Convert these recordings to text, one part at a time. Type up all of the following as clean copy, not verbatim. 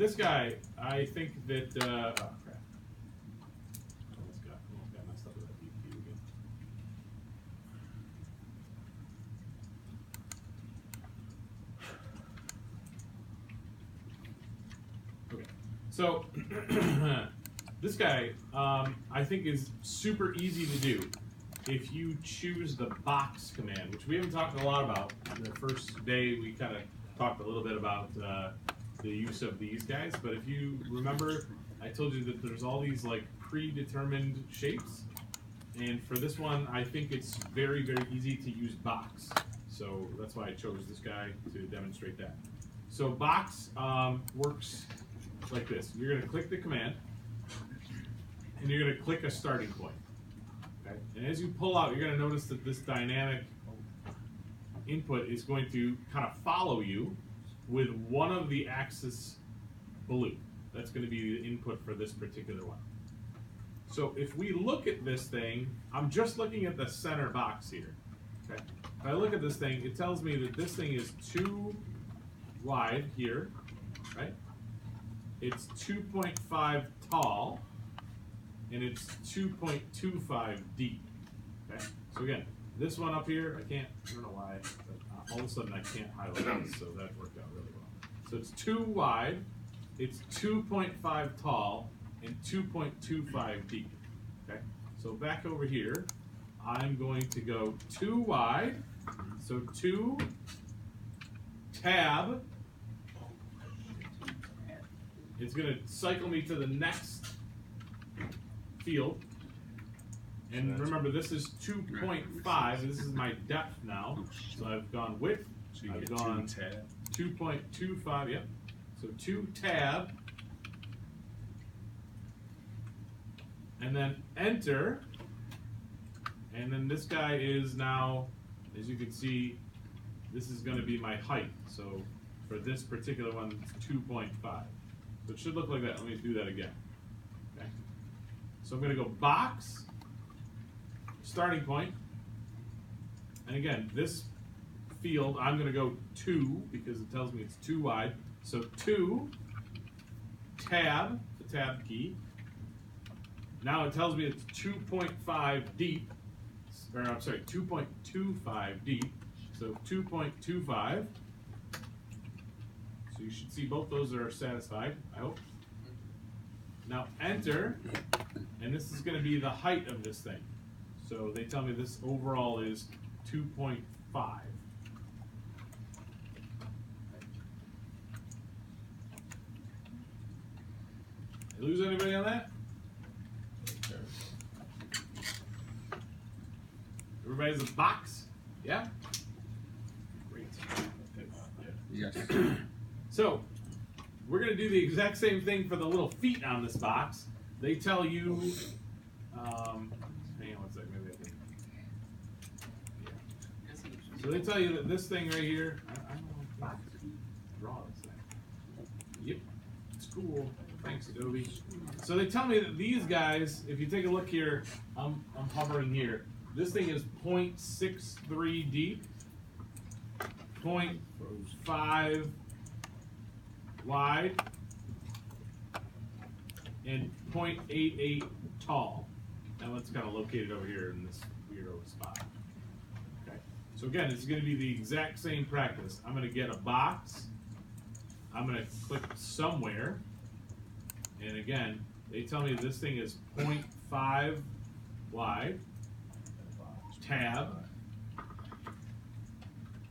this guy, I think that, oh crap. Almost got messed up with that DQ again. Okay, so this guy, I think is super easy to do if you choose the box command, which we haven't talked a lot about. The first day we kind of talked a little bit about the use of these guys, but if you remember, I told you that there's all these like predetermined shapes, and for this one, I think it's very, very easy to use box. So that's why I chose this guy to demonstrate that. So box works like this. You're going to click the command, and you're going to click a starting point. Okay? And as you pull out, you're going to notice that this dynamic input is going to kind of follow you with one of the axis blue. That's going to be the input for this particular one. So if we look at this thing, I'm just looking at the center box here. Okay? If I look at this thing, it tells me that this thing is too wide here, right? It's 2.5 tall, and it's 2.25 deep. Okay? So again, this one up here, I don't know why, but all of a sudden I can't highlight this, so that worked out really well. So it's too wide, it's 2.5 tall, and 2.25 deep. Okay? So back over here, I'm going to go too wide, so 2 tab. It's going to cycle me to the next field. And remember, this is 2.5. This is my depth now. So I've gone width. So you I've get gone 2 tab. 2.25. Yep. So 2 tab. And then enter. And then this guy is now, as you can see, this is going to be my height. So for this particular one, it's 2.5. So it should look like that. Let me do that again. Okay. So I'm going to go box, starting point. And again, this field, I'm going to go 2 because it tells me it's too wide. So 2, tab, the tab key. Now it tells me it's 2.5 deep, or I'm sorry, 2.25 deep. So 2.25. So you should see both those are satisfied, I hope. Now enter, and this is going to be the height of this thing. So they tell me this overall is 2.5. Did I lose anybody on that? Everybody's a box? Yeah? Great. Yes. So, we're going to do the exact same thing for the little feet on this box. They tell you, hang on one second, maybe I can. Yeah. So they tell you that this thing right here, I don't know if I can draw this thing. Yep, it's cool. Thanks, Adobe. So they tell me that these guys, if you take a look here, I'm hovering here. This thing is 0.63 deep, 0.5 wide, and 0.88 tall. That one's kind of located over here in this weirdo spot. Okay. So again, it's going to be the exact same practice. I'm going to get a box. I'm going to click somewhere. And again, they tell me this thing is 0.5 wide. Tab.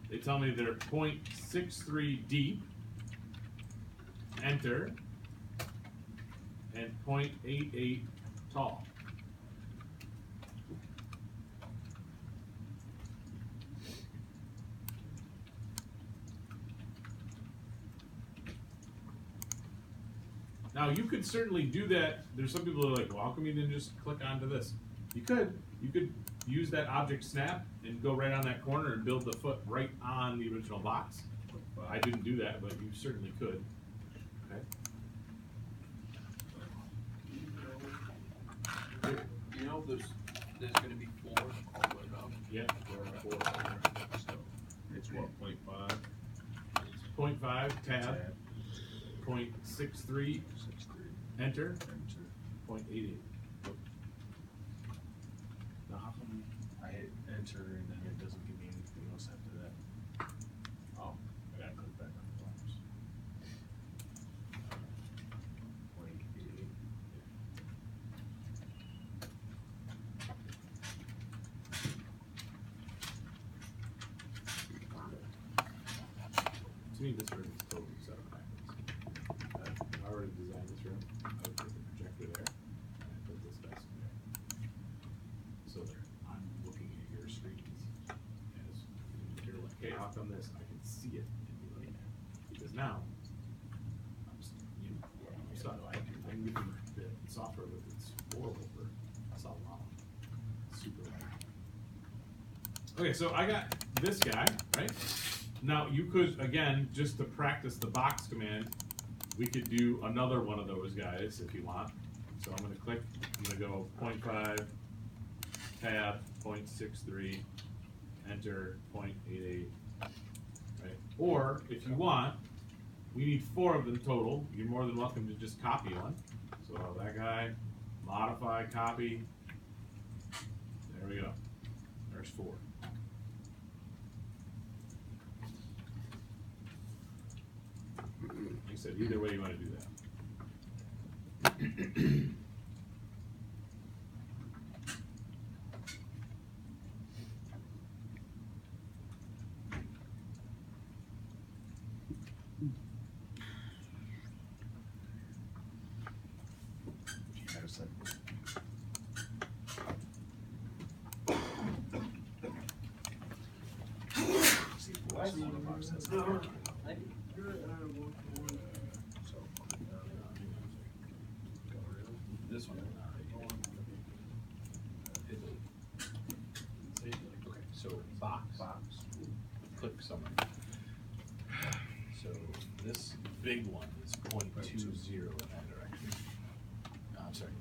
They tell me they're 0.63 deep. Enter. And 0.88 tall. Now you could certainly do that. There's some people who are like, well, how come you didn't just click onto this? You could use that object snap and go right on that corner and build the foot right on the original box. I didn't do that, but you certainly could. Okay. You know, there's going to be 4 all the way around. Yeah, 4. So it's what, 0.5? It's 0.5 tab. .63, enter, .88. Now how come I hit enter and then it doesn't give me anything else after that? Oh, I gotta click back on the box. 0.88. To me, this room is totally set up backwards. I already designed this room. I would put the projector there, and I put this desk there. So that I'm looking at your screens as you're like, hey, how come this? I can see it and be like, because now I'm stuck. I can give you the software, but it's horrible for so long. Super loud. Okay, so I got this guy, right? Now you could, again, just to practice the box command, we could do another one of those guys if you want. So I'm gonna click, I'm gonna go 0.5, tab, 0.63, enter, 0.88, right? Or if you want, we need 4 of them total. You're more than welcome to just copy one. So that guy, modify, copy. There we go. There's 4. Like I said, either way you want to do that. You had a second. See, what's the one box that's there? This one. Okay, so box. Click somewhere. So this big one is .20 in that direction. I'm sorry,